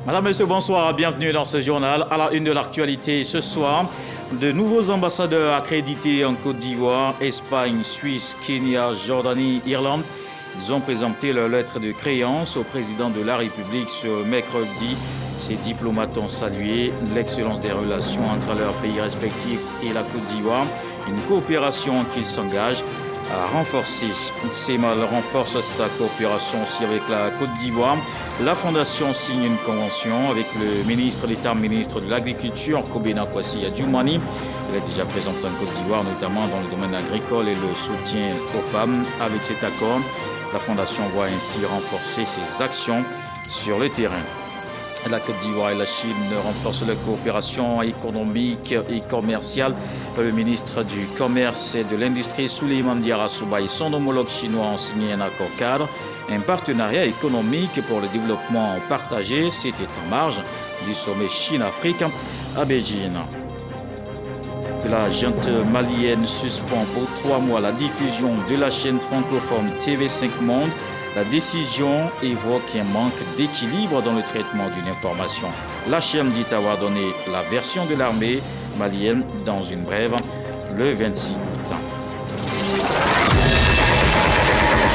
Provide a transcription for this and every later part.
Madame, Monsieur, bonsoir, bienvenue dans ce journal. À la une de l'actualité ce soir, de nouveaux ambassadeurs accrédités en Côte d'Ivoire, Espagne, Suisse, Kenya, Jordanie, Irlande. Ils ont présenté leur lettre de créance au président de la République ce mercredi. Ces diplomates ont salué l'excellence des relations entre leurs pays respectifs et la Côte d'Ivoire, une coopération qu'ils s'engagent à renforcer. CEMAL renforce sa coopération aussi avec la Côte d'Ivoire. La Fondation signe une convention avec le ministre d'État, ministre de l'Agriculture, Kobena Kwasi Adjoumani. Il est déjà présent en Côte d'Ivoire, notamment dans le domaine agricole et le soutien aux femmes. Avec cet accord, la Fondation va ainsi renforcer ses actions sur le terrain. La Côte d'Ivoire et la Chine renforcent leur coopération économique et commerciale. Le ministre du Commerce et de l'Industrie, Souleymane Diarra Souba, et son homologue chinois ont signé un accord cadre, un partenariat économique pour le développement partagé. C'était en marge du sommet Chine-Afrique à Beijing. La junte malienne suspend pour 3 mois la diffusion de la chaîne francophone TV5 Monde. La décision évoque un manque d'équilibre dans le traitement d'une information. La chaîne dit avoir donné la version de l'armée malienne dans une brève le 26 août.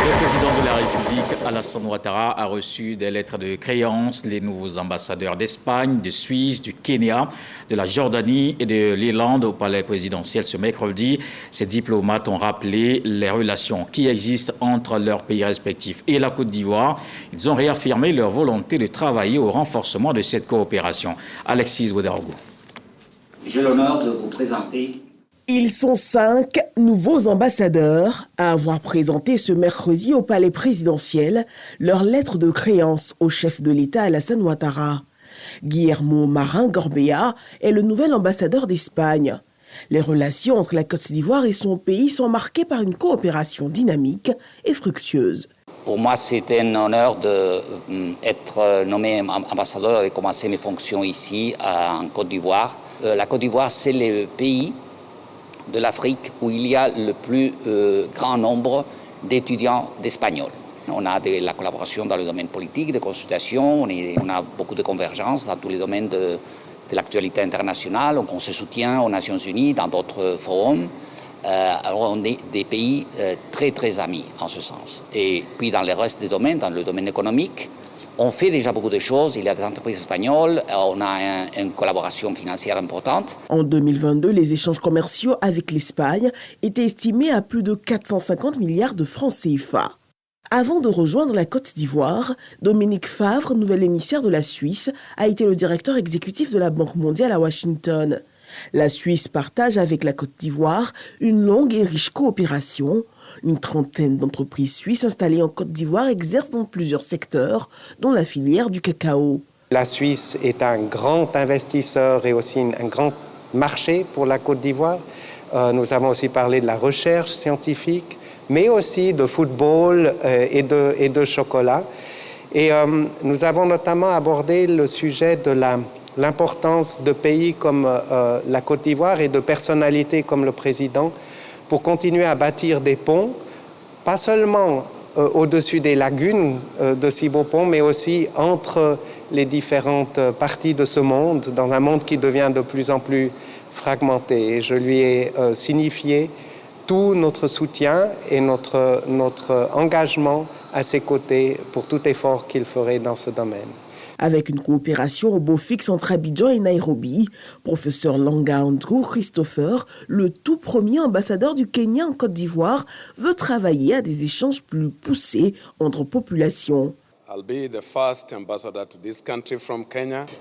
Le président de la République, Alassane Ouattara, a reçu des lettres de créance. Les nouveaux ambassadeurs d'Espagne, de Suisse, du Kenya, de la Jordanie et de l'Irlande au palais présidentiel ce mercredi. Ces diplomates ont rappelé les relations qui existent entre leurs pays respectifs et la Côte d'Ivoire. Ils ont réaffirmé leur volonté de travailler au renforcement de cette coopération. Alexis Ouedraogo. J'ai l'honneur de vous présenter. Ils sont 5 nouveaux ambassadeurs à avoir présenté ce mercredi au palais présidentiel leur lettre de créance au chef de l'État Alassane Ouattara. Guillermo Marin Gorbea est le nouvel ambassadeur d'Espagne. Les relations entre la Côte d'Ivoire et son pays sont marquées par une coopération dynamique et fructueuse. Pour moi, c'est un honneur d'être nommé ambassadeur et commencer mes fonctions ici en Côte d'Ivoire. La Côte d'Ivoire, c'est le pays de l'Afrique où il y a le plus grand nombre d'étudiants d'espagnol. On a de la collaboration dans le domaine politique, de consultation, on a beaucoup de convergences dans tous les domaines de l'actualité internationale. On se soutient aux Nations Unies, dans d'autres forums. Alors on est des pays très très amis en ce sens. Et puis dans le reste des domaines, dans le domaine économique, on fait déjà beaucoup de choses. Il y a des entreprises espagnoles, on a une collaboration financière importante. En 2022, les échanges commerciaux avec l'Espagne étaient estimés à plus de 450 milliards de francs CFA. Avant de rejoindre la Côte d'Ivoire, Dominique Favre, nouvel émissaire de la Suisse, a été le directeur exécutif de la Banque mondiale à Washington. La Suisse partage avec la Côte d'Ivoire une longue et riche coopération. Une trentaine d'entreprises suisses installées en Côte d'Ivoire exercent dans plusieurs secteurs, dont la filière du cacao. La Suisse est un grand investisseur et aussi un grand marché pour la Côte d'Ivoire. Nous avons aussi parlé de la recherche scientifique, mais aussi de football et de chocolat. Et nous avons notamment abordé le sujet de l'importance de pays comme la Côte d'Ivoire et de personnalités comme le président pour continuer à bâtir des ponts, pas seulement au-dessus des lagunes de si beaux ponts, mais aussi entre les différentes parties de ce monde, dans un monde qui devient de plus en plus fragmenté. Et je lui ai signifié tout notre soutien et notre engagement à ses côtés pour tout effort qu'il ferait dans ce domaine. Avec une coopération au beau fixe entre Abidjan et Nairobi, professeur Langa Andrew Christopher, le tout premier ambassadeur du Kenya en Côte d'Ivoire, veut travailler à des échanges plus poussés entre populations.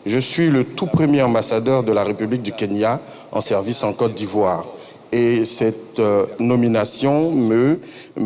Je suis le tout premier ambassadeur de la République du Kenya en service en Côte d'Ivoire. Et cette nomination me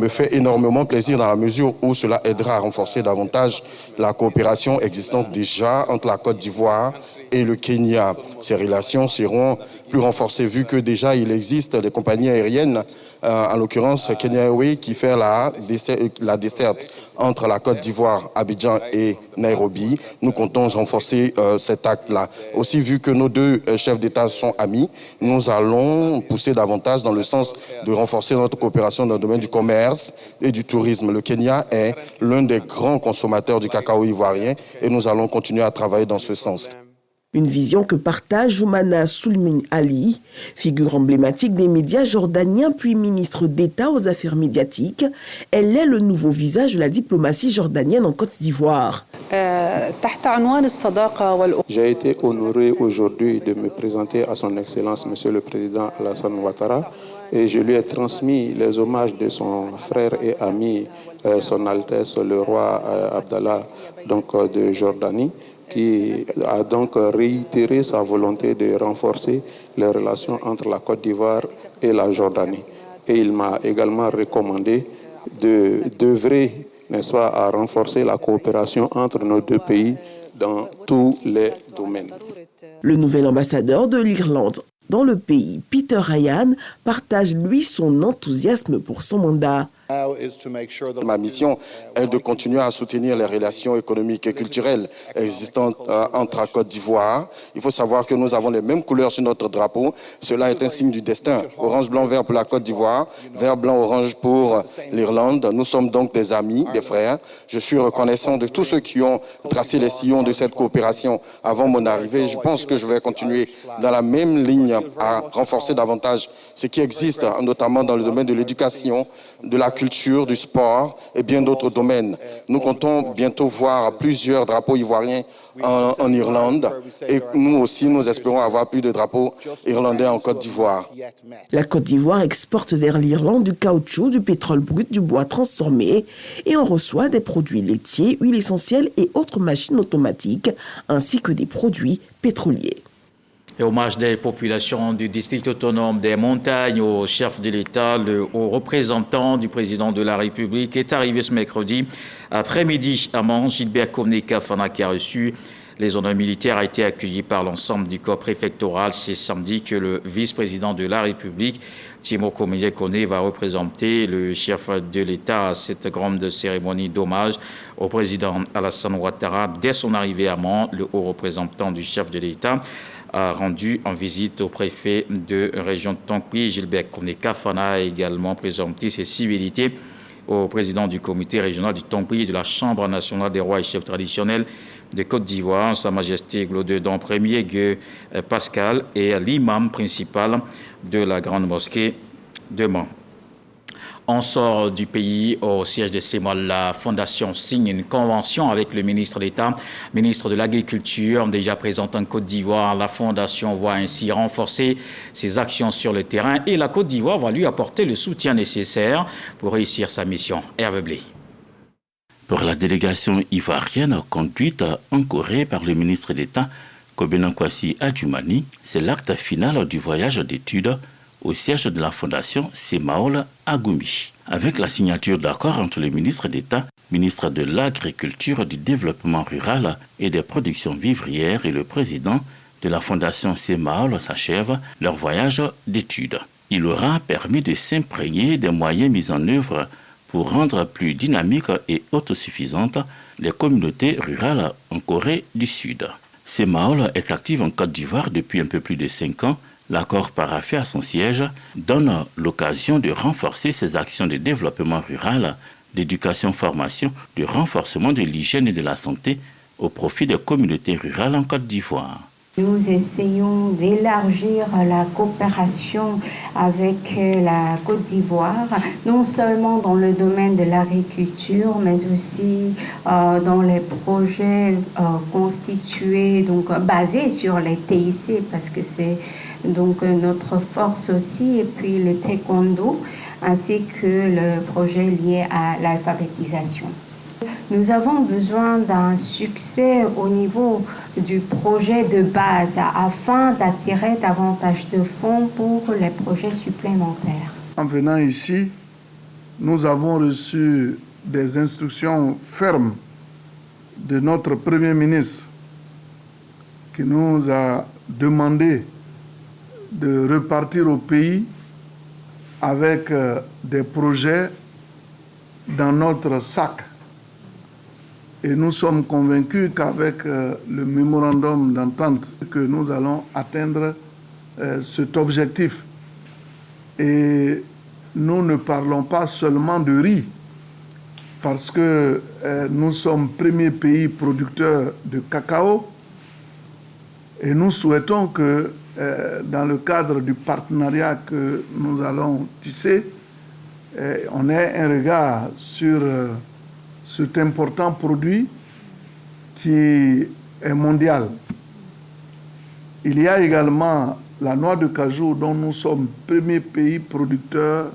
fait énormément plaisir dans la mesure où cela aidera à renforcer davantage la coopération existante déjà entre la Côte d'Ivoire et le Kenya. Ces relations seront plus renforcées vu que déjà il existe des compagnies aériennes, en l'occurrence Kenya Airways, qui fait la desserte entre la Côte d'Ivoire, Abidjan et Nairobi. Nous comptons renforcer cet acte-là. Aussi, vu que nos deux chefs d'État sont amis, nous allons pousser davantage dans le sens de renforcer notre coopération dans le domaine du commerce et du tourisme. Le Kenya est l'un des grands consommateurs du cacao ivoirien et nous allons continuer à travailler dans ce sens. Une vision que partage Joumana Soulmin Ali, figure emblématique des médias jordaniens puis ministre d'État aux affaires médiatiques. Elle est le nouveau visage de la diplomatie jordanienne en Côte d'Ivoire. J'ai été honoré aujourd'hui de me présenter à son Excellence, Monsieur le Président Alassane Ouattara, et je lui ai transmis les hommages de son frère et ami, Son Altesse le roi Abdallah de Jordanie, qui a donc réitéré sa volonté de renforcer les relations entre la Côte d'Ivoire et la Jordanie. Et il m'a également recommandé d'œuvrer, n'est-ce pas, à renforcer la coopération entre nos deux pays dans tous les domaines. Le nouvel ambassadeur de l'Irlande dans le pays, Peter Ryan, partage lui son enthousiasme pour son mandat. Ma mission est de continuer à soutenir les relations économiques et culturelles existantes entre la Côte d'Ivoire. Il faut savoir que nous avons les mêmes couleurs sur notre drapeau. Cela est un signe du destin. Orange, blanc, vert pour la Côte d'Ivoire, vert, blanc, orange pour l'Irlande. Nous sommes donc des amis, des frères. Je suis reconnaissant de tous ceux qui ont tracé les sillons de cette coopération avant mon arrivée. Je pense que je vais continuer dans la même ligne à renforcer davantage ce qui existe, notamment dans le domaine de l'éducation, de la culture, du sport et bien d'autres domaines. Nous comptons bientôt voir plusieurs drapeaux ivoiriens en Irlande et nous aussi, nous espérons avoir plus de drapeaux irlandais en Côte d'Ivoire. La Côte d'Ivoire exporte vers l'Irlande du caoutchouc, du pétrole brut, du bois transformé et on reçoit des produits laitiers, huiles essentielles et autres machines automatiques ainsi que des produits pétroliers. Et hommage des populations du district autonome des montagnes au chef de l'État, le haut représentant du président de la République est arrivé ce mercredi après-midi à Mans. Gilbert Komné-Kafana qui a reçu les honneurs militaires a été accueilli par l'ensemble du corps préfectoral. C'est samedi que le vice-président de la République, Timo Koné, va représenter le chef de l'État à cette grande cérémonie d'hommage au président Alassane Ouattara. Dès son arrivée à Mans, le haut représentant du chef de l'État a rendu en visite au préfet de région de Tonki. Gilbert Komné-Kafana a également présenté ses civilités au président du comité régional du Tonki et de la Chambre nationale des rois et chefs traditionnels de Côte d'Ivoire, Sa Majesté Glodedon Ier Gueux Pascal et l'imam principal de la grande mosquée de Mans. On sort du pays au siège de CEMAL. La Fondation signe une convention avec le ministre d'État, ministre de l'Agriculture, déjà présent en Côte d'Ivoire. La Fondation va ainsi renforcer ses actions sur le terrain et la Côte d'Ivoire va lui apporter le soutien nécessaire pour réussir sa mission. Hervé Blé. Pour la délégation ivoirienne conduite en Corée par le ministre d'État Kobena Kwasi Adjumani, c'est l'acte final du voyage d'études au siège de la Fondation CEMAOL à Goumi. Avec la signature d'accord entre le ministre d'État, ministre de l'Agriculture, du Développement rural et des productions vivrières et le président de la Fondation CEMAOL s'achève leur voyage d'études. Il aura permis de s'imprégner des moyens mis en œuvre pour rendre plus dynamiques et autosuffisantes les communautés rurales en Corée du Sud. CEMAOL est active en Côte d'Ivoire depuis un peu plus de 5 ans. L'accord paraphé à son siège donne l'occasion de renforcer ses actions de développement rural, d'éducation-formation, de renforcement de l'hygiène et de la santé au profit des communautés rurales en Côte d'Ivoire. Nous essayons d'élargir la coopération avec la Côte d'Ivoire, non seulement dans le domaine de l'agriculture, mais aussi dans les projets constitués, basés sur les TIC, parce que c'est donc notre force aussi, et puis le taekwondo, ainsi que le projet lié à l'alphabétisation. Nous avons besoin d'un succès au niveau du projet de base afin d'attirer davantage de fonds pour les projets supplémentaires. En venant ici, nous avons reçu des instructions fermes de notre Premier ministre qui nous a demandé de repartir au pays avec des projets dans notre sac. Et nous sommes convaincus qu'avec le mémorandum d'entente, que nous allons atteindre cet objectif. Et nous ne parlons pas seulement de riz, parce que nous sommes premier pays producteur de cacao, et nous souhaitons que dans le cadre du partenariat que nous allons tisser, on ait un regard sur cet important produit qui est mondial. Il y a également la noix de cajou dont nous sommes premier pays producteur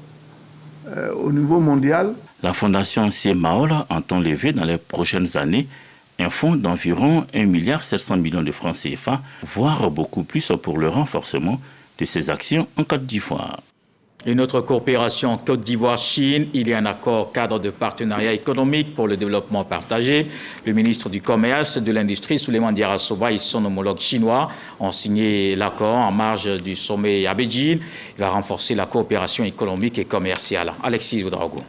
au niveau mondial. La Fondation CIEMAOL entend lever dans les prochaines années un fonds d'environ 1,7 milliard de francs CFA, voire beaucoup plus pour le renforcement de ses actions en Côte d'Ivoire. Et notre coopération Côte d'Ivoire-Chine, il y a un accord cadre de partenariat économique pour le développement partagé. Le ministre du Commerce, de l'Industrie, Souleymane Diarra-Soba, et son homologue chinois ont signé l'accord en marge du sommet à Beijing. Il va renforcer la coopération économique et commerciale. Alexis Ouedraogo.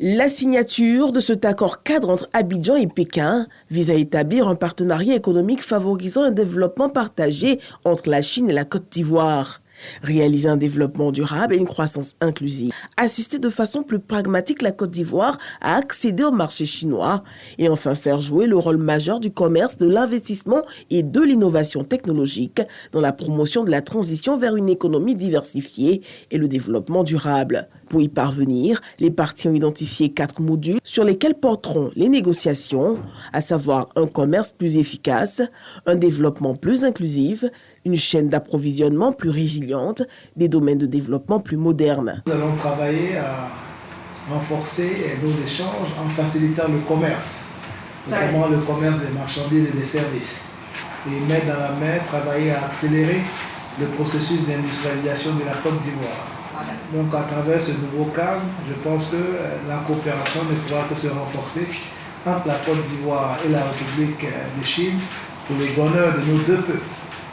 La signature de cet accord cadre entre Abidjan et Pékin vise à établir un partenariat économique favorisant un développement partagé entre la Chine et la Côte d'Ivoire. Réaliser un développement durable et une croissance inclusive, assister de façon plus pragmatique la Côte d'Ivoire à accéder au marché chinois et enfin faire jouer le rôle majeur du commerce, de l'investissement et de l'innovation technologique dans la promotion de la transition vers une économie diversifiée et le développement durable. Pour y parvenir, les parties ont identifié 4 modules sur lesquels porteront les négociations, à savoir un commerce plus efficace, un développement plus inclusif, une chaîne d'approvisionnement plus résiliente, des domaines de développement plus modernes. Nous allons travailler à renforcer nos échanges en facilitant le commerce, notamment le commerce des marchandises et des services. Et mettre dans la main, travailler à accélérer le processus d'industrialisation de la Côte d'Ivoire. Donc à travers ce nouveau cadre, je pense que la coopération ne pourra que se renforcer entre la Côte d'Ivoire et la République de Chine pour le bonheur de nos deux peuples.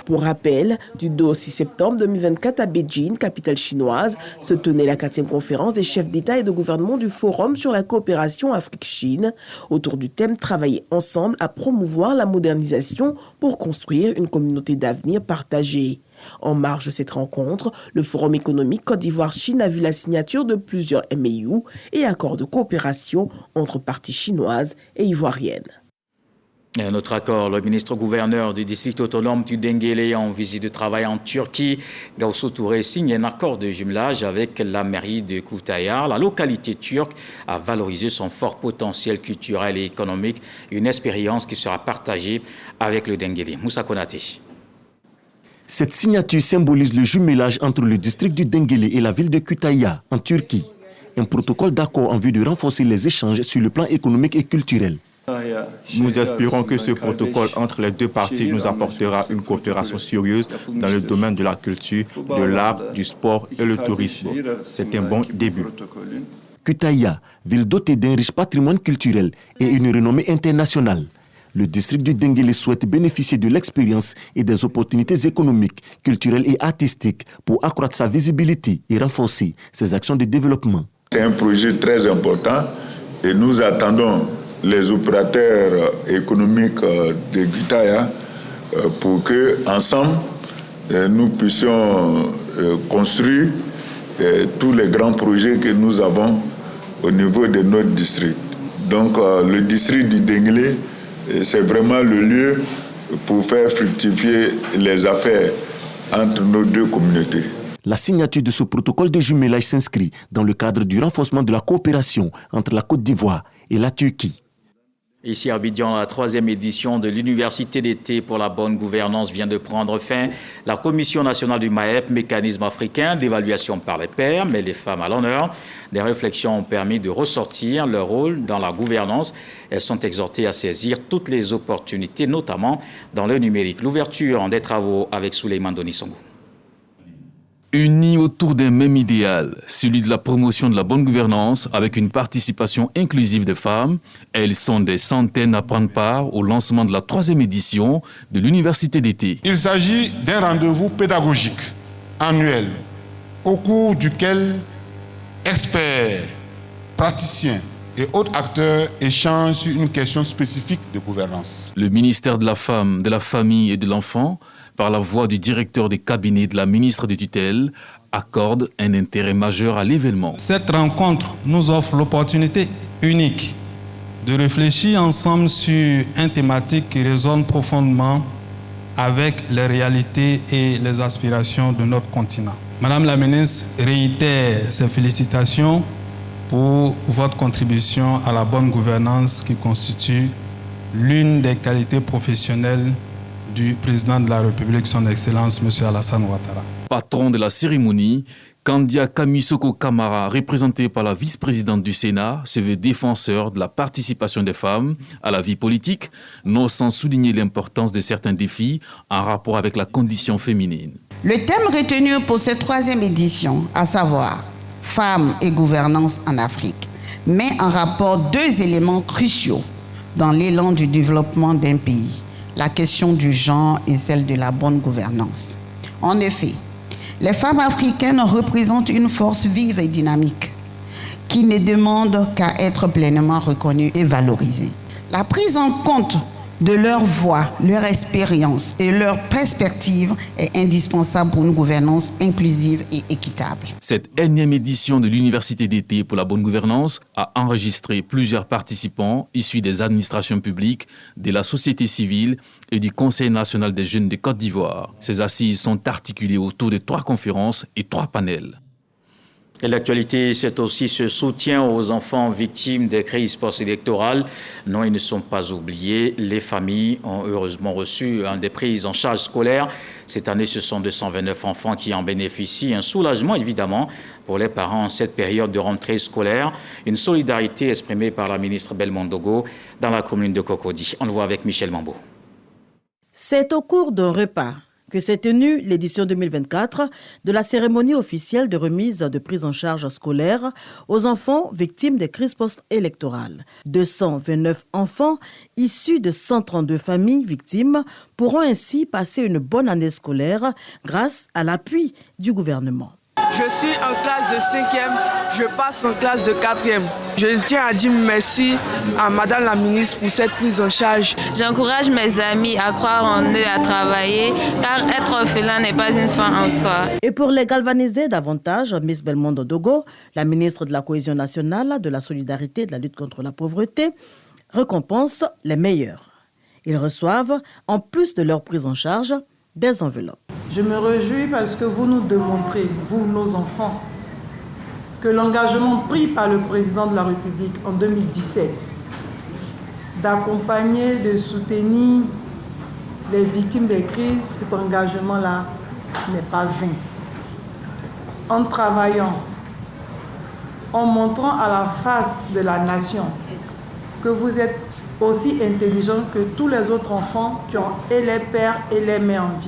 Pour rappel, du 2 au 6 septembre 2024 à Beijing, capitale chinoise, se tenait la 4e conférence des chefs d'État et de gouvernement du Forum sur la coopération Afrique-Chine, autour du thème « Travailler ensemble à promouvoir la modernisation pour construire une communauté d'avenir partagée ». En marge de cette rencontre, le Forum économique Côte d'Ivoire-Chine a vu la signature de plusieurs MAU et accords de coopération entre parties chinoises et ivoiriennes. Et un autre accord, le ministre-gouverneur du district autonome du Denguélé en visite de travail en Turquie, Gausso Touré, signe un accord de jumelage avec la mairie de Kütahya. La localité turque a valorisé son fort potentiel culturel et économique, une expérience qui sera partagée avec le Denguélé. Moussa Konaté. Cette signature symbolise le jumelage entre le district du Denguélé et la ville de Kütahya, en Turquie. Un protocole d'accord en vue de renforcer les échanges sur le plan économique et culturel. Nous espérons que ce protocole entre les deux parties nous apportera une coopération sérieuse dans le domaine de la culture, de l'art, du sport et le tourisme. C'est un bon début. Kütahya, ville dotée d'un riche patrimoine culturel et une renommée internationale. Le district du Denguélé souhaite bénéficier de l'expérience et des opportunités économiques, culturelles et artistiques pour accroître sa visibilité et renforcer ses actions de développement. C'est un projet très important et nous attendons les opérateurs économiques de Kütahya pour que ensemble nous puissions construire tous les grands projets que nous avons au niveau de notre district. Donc le district du Denguélé, c'est vraiment le lieu pour faire fructifier les affaires entre nos deux communautés. La signature de ce protocole de jumelage s'inscrit dans le cadre du renforcement de la coopération entre la Côte d'Ivoire et la Turquie. Ici à Abidjan, la 3e édition de l'Université d'été pour la bonne gouvernance vient de prendre fin. La Commission nationale du MAEP, mécanisme africain d'évaluation par les pairs, met les femmes à l'honneur. Des réflexions ont permis de ressortir leur rôle dans la gouvernance. Elles sont exhortées à saisir toutes les opportunités, notamment dans le numérique. L'ouverture des travaux avec Souleymane Donisongo. Unis autour d'un même idéal, celui de la promotion de la bonne gouvernance avec une participation inclusive des femmes, elles sont des centaines à prendre part au lancement de la 3e édition de l'Université d'été. Il s'agit d'un rendez-vous pédagogique annuel au cours duquel experts, praticiens et autres acteurs échangent sur une question spécifique de gouvernance. Le ministère de la Femme, de la Famille et de l'Enfant, par la voix du directeur des cabinets de la ministre de tutelle, accorde un intérêt majeur à l'événement. Cette rencontre nous offre l'opportunité unique de réfléchir ensemble sur une thématique qui résonne profondément avec les réalités et les aspirations de notre continent. Madame la ministre réitère ses félicitations pour votre contribution à la bonne gouvernance qui constitue l'une des qualités professionnelles du président de la République, son Excellence, M. Alassane Ouattara. Patron de la cérémonie, Kandia Kamisoko Kamara, représenté par la vice-présidente du Sénat, se veut défenseur de la participation des femmes à la vie politique, non sans souligner l'importance de certains défis en rapport avec la condition féminine. Le thème retenu pour cette 3e édition, à savoir « Femmes et gouvernance en Afrique », met en rapport 2 éléments cruciaux dans l'élan du développement d'un pays, la question du genre et celle de la bonne gouvernance. En effet, les femmes africaines représentent une force vive et dynamique qui ne demande qu'à être pleinement reconnue et valorisée. La prise en compte de leur voix, leur expérience et leur perspective est indispensable pour une gouvernance inclusive et équitable. Cette 1e édition de l'Université d'été pour la bonne gouvernance a enregistré plusieurs participants issus des administrations publiques, de la société civile et du Conseil national des jeunes de Côte d'Ivoire. Ces assises sont articulées autour de 3 conférences et 3 panels. Et l'actualité, c'est aussi ce soutien aux enfants victimes des crises post-électorales. Non, ils ne sont pas oubliés. Les familles ont heureusement reçu des prises en charge scolaire. Cette année, ce sont 229 enfants qui en bénéficient. Un soulagement, évidemment, pour les parents en cette période de rentrée scolaire. Une solidarité exprimée par la ministre Belmondo dans la commune de Cocody. On le voit avec Michel Mambo. C'est au cours d'un repas que s'est tenue l'édition 2024 de la cérémonie officielle de remise de prise en charge scolaire aux enfants victimes des crises post-électorales. 229 enfants issus de 132 familles victimes pourront ainsi passer une bonne année scolaire grâce à l'appui du gouvernement. Je suis en classe de 5e, je passe en classe de 4e. Je tiens à dire merci à Madame la ministre pour cette prise en charge. J'encourage mes amis à croire en eux, à travailler, car être orphelin n'est pas une fin en soi. Et pour les galvaniser davantage, Miss Belmondo Dogo, la ministre de la Cohésion nationale, de la solidarité et de la lutte contre la pauvreté, récompense les meilleurs. Ils reçoivent, en plus de leur prise en charge, des enveloppes. Je me réjouis parce que vous nous démontrez, vous, nos enfants, que l'engagement pris par le président de la République en 2017 d'accompagner, de soutenir les victimes des crises, cet engagement-là n'est pas vain. En travaillant, en montrant à la face de la nation que vous êtes aussi intelligents que tous les autres enfants qui ont et les pères et les mères en vie.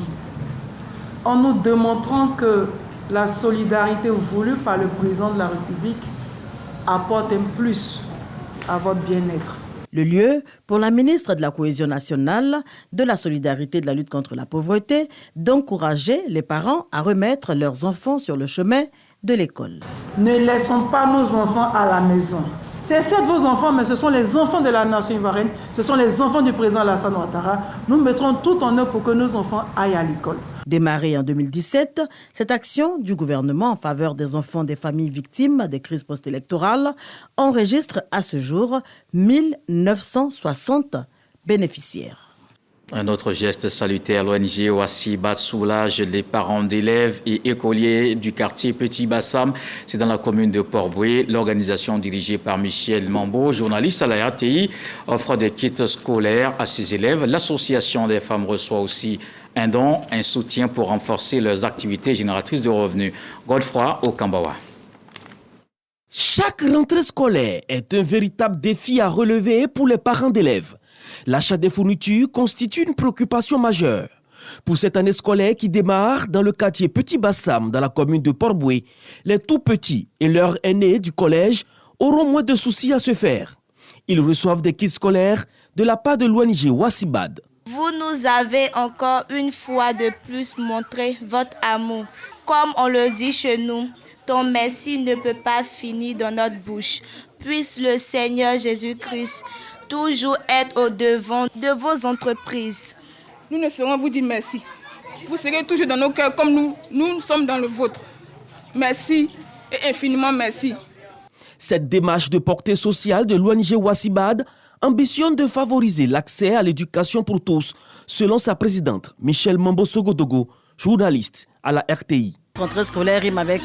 En nous démontrant que la solidarité voulue par le président de la République apporte un plus à votre bien-être. Le lieu pour la ministre de la Cohésion nationale, de la solidarité et de la lutte contre la pauvreté, d'encourager les parents à remettre leurs enfants sur le chemin de l'école. Ne laissons pas nos enfants à la maison. C'est certes vos enfants, mais ce sont les enfants de la nation ivoirienne, ce sont les enfants du président Alassane Ouattara. Nous mettrons tout en œuvre pour que nos enfants aillent à l'école. Démarrée en 2017, cette action du gouvernement en faveur des enfants des familles victimes des crises post-électorales enregistre à ce jour 1960 bénéficiaires. Un autre geste salutaire, l'ONG Ouassibat soulage les parents d'élèves et écoliers du quartier Petit Bassam. C'est dans la commune de Port-Boué. L'organisation dirigée par Michel Mambo, journaliste à la RTI, offre des kits scolaires à ses élèves. L'association des femmes reçoit aussi un don, un soutien pour renforcer leurs activités génératrices de revenus. Godefroy Okambawa. Chaque rentrée scolaire est un véritable défi à relever pour les parents d'élèves. L'achat des fournitures constitue une préoccupation majeure. Pour cette année scolaire qui démarre dans le quartier Petit Bassam, dans la commune de Port-Boué, les tout petits et leurs aînés du collège auront moins de soucis à se faire. Ils reçoivent des kits scolaires de la part de l'ONG Wasibad. Vous nous avez encore une fois de plus montré votre amour. Comme on le dit chez nous, ton merci ne peut pas finir dans notre bouche. Puisse le Seigneur Jésus-Christ toujours être au devant de vos entreprises. Nous ne saurons vous dire merci. Vous serez toujours dans nos cœurs comme nous sommes dans le vôtre. Merci et infiniment merci. Cette démarche de portée sociale de l'ONG Wasibad ambitionne de favoriser l'accès à l'éducation pour tous, selon sa présidente, Michel Mambo-Sogodogo, journaliste à la RTI. Rentrée scolaire rime avec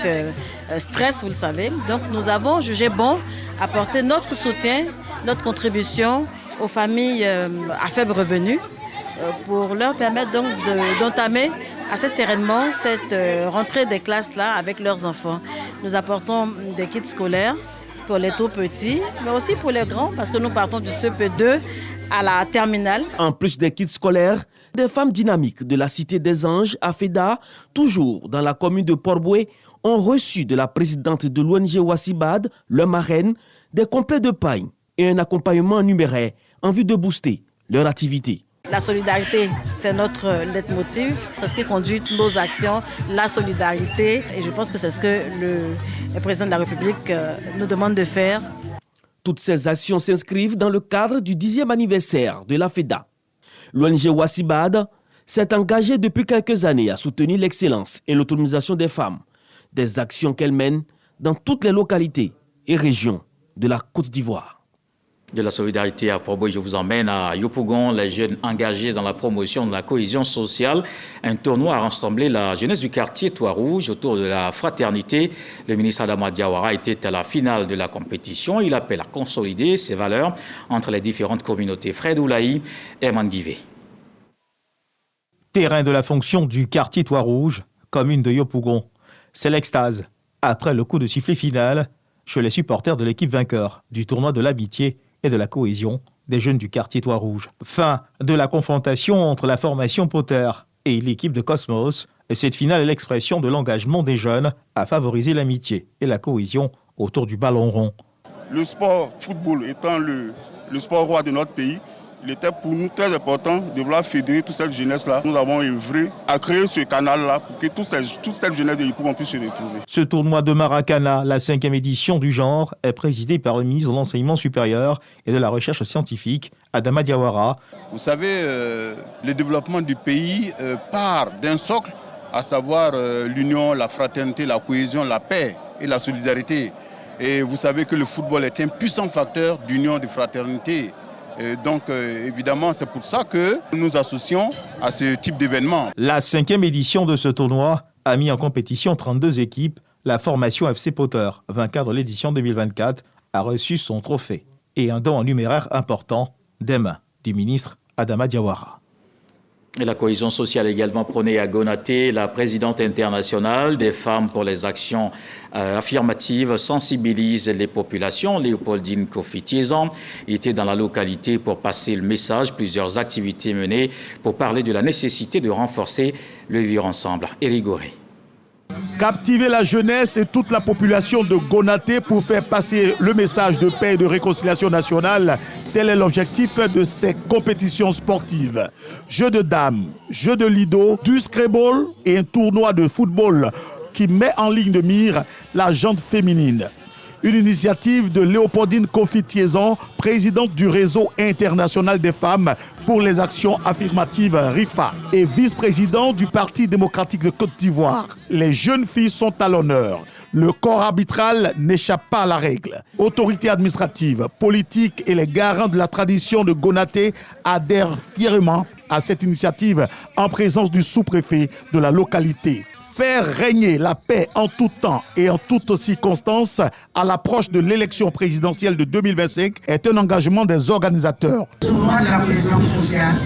stress, vous le savez. Donc nous avons jugé bon apporter notre soutien, notre contribution aux familles à faible revenu pour leur permettre donc d'entamer assez sereinement cette rentrée des classes-là avec leurs enfants. Nous apportons des kits scolaires pour les tout petits, mais aussi pour les grands, parce que nous partons du CP2 à la terminale. En plus des kits scolaires, des femmes dynamiques de la Cité des Anges à Feda, toujours dans la commune de Port-Boué, ont reçu de la présidente de l'ONG Wasibad, leur marraine, des complets de paille et un accompagnement numéraire en vue de booster leur activité. La solidarité, c'est notre leitmotiv, c'est ce qui conduit nos actions, la solidarité. Et je pense que c'est ce que le président de la République nous demande de faire. Toutes ces actions s'inscrivent dans le cadre du 10e anniversaire de la FEDA. L'ONG Wasibad s'est engagée depuis quelques années à soutenir l'excellence et l'autonomisation des femmes, des actions qu'elle mène dans toutes les localités et régions de la Côte d'Ivoire. De la solidarité à Port-Boué, je vous emmène à Yopougon, les jeunes engagés dans la promotion de la cohésion sociale. Un tournoi a rassemblé la jeunesse du quartier Trois-Rouges autour de la fraternité. Le ministre Adama Diawara était à la finale de la compétition. Il appelle à consolider ces valeurs entre les différentes communautés. Fred Oulaï et Manguivé. Terrain de la fonction du quartier Trois-Rouges, commune de Yopougon. C'est l'extase. Après le coup de sifflet final, chez les supporters de l'équipe vainqueur du tournoi de l'amitié et de la cohésion des jeunes du quartier Trois-Rouges. Fin de la confrontation entre la formation Potter et l'équipe de Cosmos. Et cette finale est l'expression de l'engagement des jeunes à favoriser l'amitié et la cohésion autour du ballon rond. Le sport football étant le sport roi de notre pays, il était pour nous très important de vouloir fédérer toute cette jeunesse-là. Nous avons œuvré à créer ce canal-là pour que toute cette jeunesse de Yopougon puisse se retrouver. Ce tournoi de Maracana, la 5e édition du genre, est présidé par le ministre de l'Enseignement supérieur et de la Recherche scientifique, Adama Diawara. Vous savez, le développement du pays part d'un socle, à savoir l'union, la fraternité, la cohésion, la paix et la solidarité. Et vous savez que le football est un puissant facteur d'union, de fraternité. Donc évidemment, c'est pour ça que nous nous associons à ce type d'événement. La 5e édition de ce tournoi a mis en compétition 32 équipes. La formation FC Potter, vainqueur de l'édition 2024, a reçu son trophée et un don en numéraire important des mains du ministre Adama Diawara. Et la cohésion sociale également prônée à Gonaté. La présidente internationale des femmes pour les actions affirmatives sensibilise les populations. Léopoldine Kofi-Tiezan était dans la localité pour passer le message. Plusieurs activités menées pour parler de la nécessité de renforcer le vivre ensemble. Éric Goré. Captiver la jeunesse et toute la population de Gonaté pour faire passer le message de paix et de réconciliation nationale, tel est l'objectif de ces compétitions sportives. Jeux de dames, jeux de lido, du scrabble et un tournoi de football qui met en ligne de mire la gente féminine. Une initiative de Léopoldine Kofi-Tiezan, présidente du réseau international des femmes pour les actions affirmatives RIFA et vice-président du Parti démocratique de Côte d'Ivoire. Les jeunes filles sont à l'honneur. Le corps arbitral n'échappe pas à la règle. Autorités administratives, politiques et les garants de la tradition de Gonaté adhèrent fièrement à cette initiative en présence du sous-préfet de la localité. Faire régner la paix en tout temps et en toutes circonstances à l'approche de l'élection présidentielle de 2025 est un engagement des organisateurs. Le tournoi de la cohésion sociale,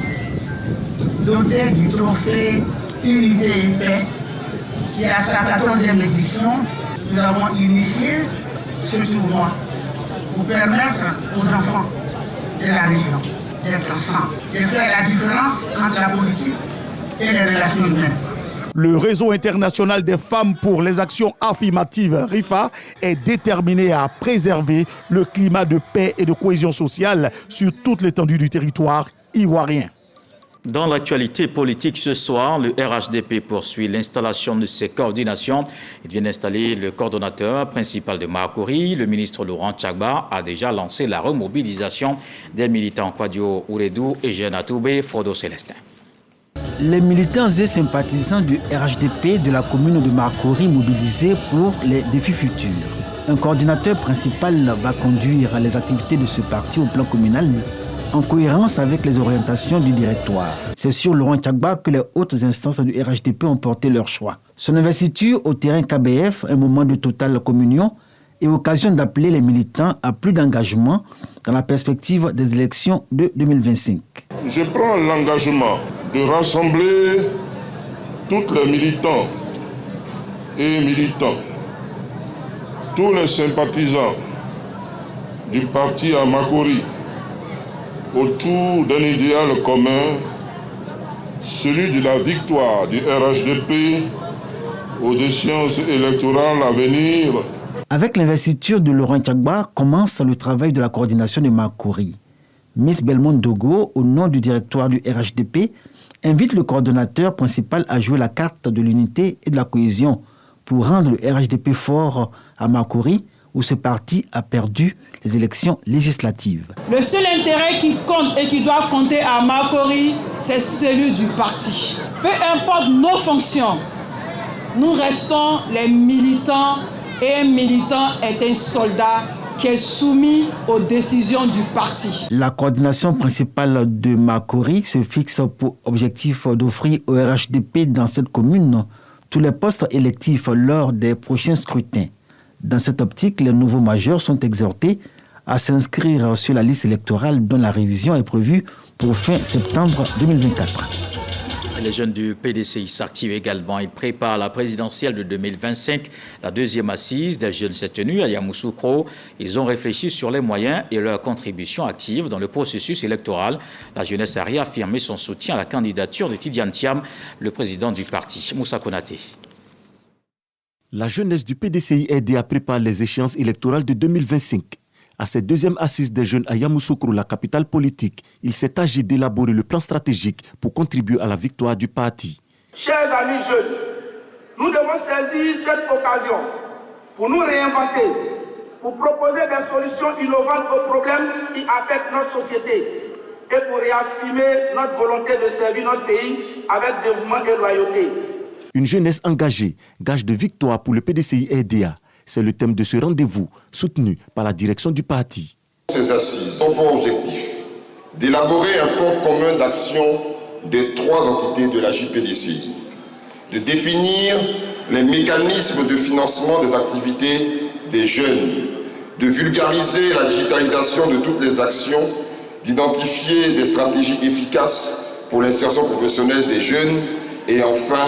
doté du trophée Unité et Paix, qui est à sa 14e édition, nous avons initié ce tournoi pour permettre aux enfants de la région d'être ensemble, de faire la différence entre la politique et les relations humaines. Le réseau international des femmes pour les actions affirmatives, RIFA, est déterminé à préserver le climat de paix et de cohésion sociale sur toute l'étendue du territoire ivoirien. Dans l'actualité politique ce soir, le RHDP poursuit l'installation de ses coordinations. Il vient d'installer le coordonnateur principal de Makori. Le ministre Laurent Tchagba a déjà lancé la remobilisation des militants Kwadio Ouredou et Jeanne Atoubé, Frodo Célestin. Les militants et sympathisants du RHDP de la commune de Makori mobilisés pour les défis futurs. Un coordinateur principal va conduire les activités de ce parti au plan communal en cohérence avec les orientations du directoire. C'est sur Laurent Tchagba que les hautes instances du RHDP ont porté leur choix. Son investiture au terrain KBF, un moment de totale communion, est occasion d'appeler les militants à plus d'engagement dans la perspective des élections de 2025. Je prends l'engagement de rassembler tous les militants et militants, tous les sympathisants du parti à Makori, autour d'un idéal commun, celui de la victoire du RHDP aux échéances électorales à venir. Avec l'investiture de Laurent Tchagba, commence le travail de la coordination de Makori. Miss Belmont Dogo, au nom du directoire du RHDP, invite le coordonnateur principal à jouer la carte de l'unité et de la cohésion pour rendre le RHDP fort à Makori, où ce parti a perdu les élections législatives. Le seul intérêt qui compte et qui doit compter à Makori, c'est celui du parti. Peu importe nos fonctions, nous restons les militants et un militant est un soldat qui est soumis aux décisions du parti. La coordination principale de Makori se fixe pour objectif d'offrir au RHDP dans cette commune tous les postes électifs lors des prochains scrutins. Dans cette optique, les nouveaux majeurs sont exhortés à s'inscrire sur la liste électorale dont la révision est prévue pour fin septembre 2024. Les jeunes du PDCI s'activent également. Ils préparent la présidentielle de 2025. La deuxième assise des jeunes s'est tenue à Yamoussoukro. Ils ont réfléchi sur les moyens et leur contribution active dans le processus électoral. La jeunesse a réaffirmé son soutien à la candidature de Tidiane Thiam, le président du parti. Moussa Konaté. La jeunesse du PDCI est aidée à préparer les échéances électorales de 2025. À cette deuxième assise des jeunes à Yamoussoukro, la capitale politique, il s'est agi d'élaborer le plan stratégique pour contribuer à la victoire du parti. Chers amis jeunes, nous devons saisir cette occasion pour nous réinventer, pour proposer des solutions innovantes aux problèmes qui affectent notre société et pour réaffirmer notre volonté de servir notre pays avec dévouement et loyauté. Une jeunesse engagée, gage de victoire pour le PDCI-RDA. C'est le thème de ce rendez-vous, soutenu par la direction du parti. Ces assises ont pour objectif d'élaborer un plan commun d'action des trois entités de la JPDCI, de définir les mécanismes de financement des activités des jeunes, de vulgariser la digitalisation de toutes les actions, d'identifier des stratégies efficaces pour l'insertion professionnelle des jeunes et enfin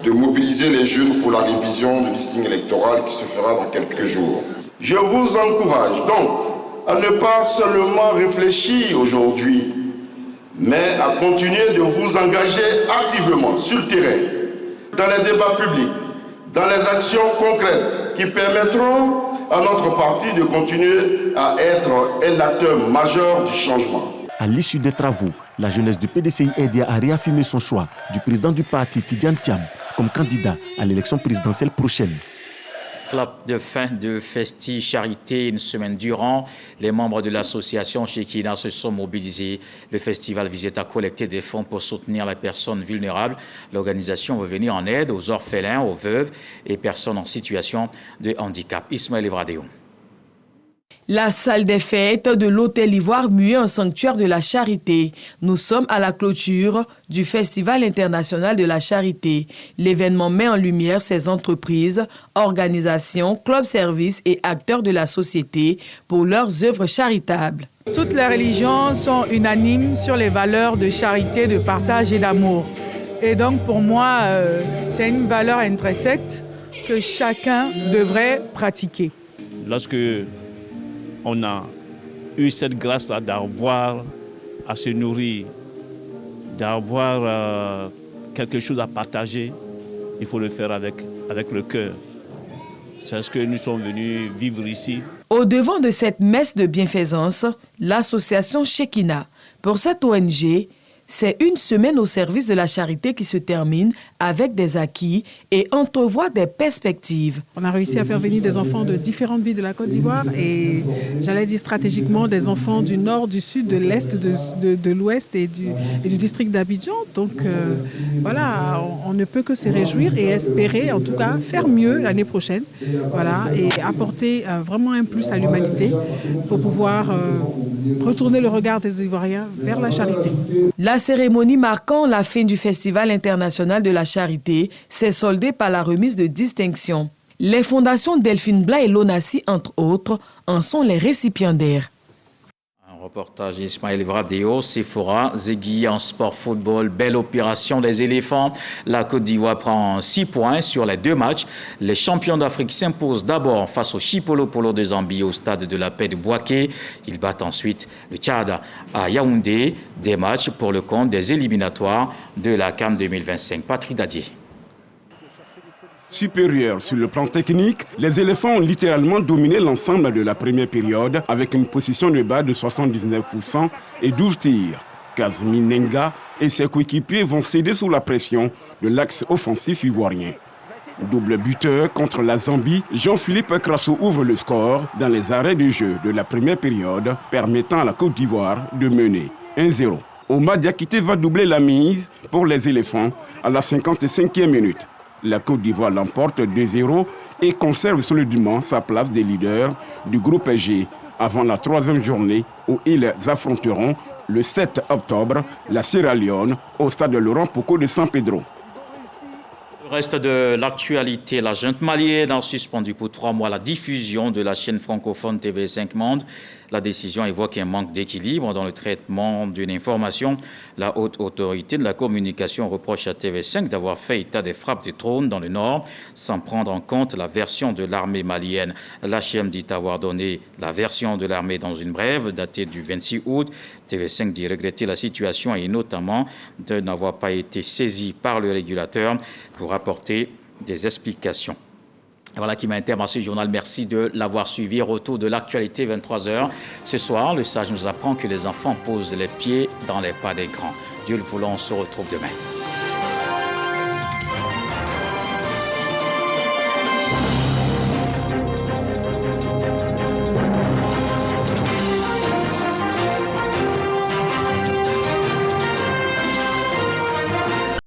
de mobiliser les jeunes pour la révision du listing électoral qui se fera dans quelques jours. Je vous encourage donc à ne pas seulement réfléchir aujourd'hui, mais à continuer de vous engager activement sur le terrain, dans les débats publics, dans les actions concrètes qui permettront à notre parti de continuer à être un acteur majeur du changement. À l'issue des travaux, la jeunesse du PDCI-RDA a réaffirmé son choix du président du parti, Tidiane Thiam, comme candidat à l'élection présidentielle prochaine. Clap de fin de Festi Charité une semaine durant. Les membres de l'association Shekina se sont mobilisés. Le festival visait à collecter des fonds pour soutenir les personnes vulnérables. L'organisation veut venir en aide aux orphelins, aux veuves et personnes en situation de handicap. Ismaël Evradéon. La salle des fêtes de l'Hôtel Ivoire Muet, un sanctuaire de la charité. Nous sommes à la clôture du Festival international de la charité. L'événement met en lumière ces entreprises, organisations, clubs services et acteurs de la société pour leurs œuvres charitables. Toutes les religions sont unanimes sur les valeurs de charité, de partage et d'amour. Et donc pour moi, c'est une valeur intrinsèque que chacun devrait pratiquer. Lorsque on a eu cette grâce d'avoir à se nourrir, d'avoir quelque chose à partager, il faut le faire avec le cœur. C'est ce que nous sommes venus vivre ici. Au devant de cette messe de bienfaisance, l'association Shekina, pour cette ONG, c'est une semaine au service de la charité qui se termine avec des acquis et entrevoit des perspectives. On a réussi à faire venir des enfants de différentes villes de la Côte d'Ivoire et j'allais dire stratégiquement des enfants du nord, du sud, de l'est, de l'ouest et du district d'Abidjan. Donc voilà, on ne peut que se réjouir et espérer en tout cas faire mieux l'année prochaine, voilà, et apporter vraiment un plus à l'humanité pour pouvoir retourner le regard des Ivoiriens vers la charité. La cérémonie marquant la fin du Festival international de la charité s'est soldée par la remise de distinctions. Les fondations Delphine Blas et Lonassi, entre autres, en sont les récipiendaires. Un reportage d'Ismaël Vradeo, Sephora, Zegui en sport football, belle opération des éléphants. La Côte d'Ivoire prend 6 points sur les 2 matchs. Les champions d'Afrique s'imposent d'abord face au Chipolo Polo de Zambie au stade de la paix de Bouaké. Ils battent ensuite le Tchad à Yaoundé. Des matchs pour le compte des éliminatoires de la CAN 2025. Patrick Dadier. Supérieurs sur le plan technique, les éléphants ont littéralement dominé l'ensemble de la première période avec une position de balle de 79% et 12 tirs. Kazmi Nenga et ses coéquipiers vont céder sous la pression de l'axe offensif ivoirien. Double buteur contre la Zambie, Jean-Philippe Crasso ouvre le score dans les arrêts de jeu de la première période, permettant à la Côte d'Ivoire de mener 1-0. Omar Diakité va doubler la mise pour les éléphants à la 55e minute. La Côte d'Ivoire l'emporte 2-0 et conserve solidement sa place de leader du groupe G avant la 3e journée où ils affronteront le 7 octobre la Sierra Leone au stade Laurent Poko de San Pedro. Le reste de l'actualité, la junte malienne a suspendu pour 3 mois la diffusion de la chaîne francophone TV5 Monde. La décision évoque un manque d'équilibre dans le traitement d'une information. La haute autorité de la communication reproche à TV5 d'avoir fait état des frappes de drones dans le nord sans prendre en compte la version de l'armée malienne. L'HM dit avoir donné la version de l'armée dans une brève datée du 26 août. TV5 dit regretter la situation et notamment de n'avoir pas été saisi par le régulateur pour apporter des explications. Voilà qui m'a interrompu ce journal. Merci de l'avoir suivi. Retour de l'actualité 23h. Ce soir, le sage nous apprend que les enfants posent les pieds dans les pas des grands. Dieu le voulant, on se retrouve demain.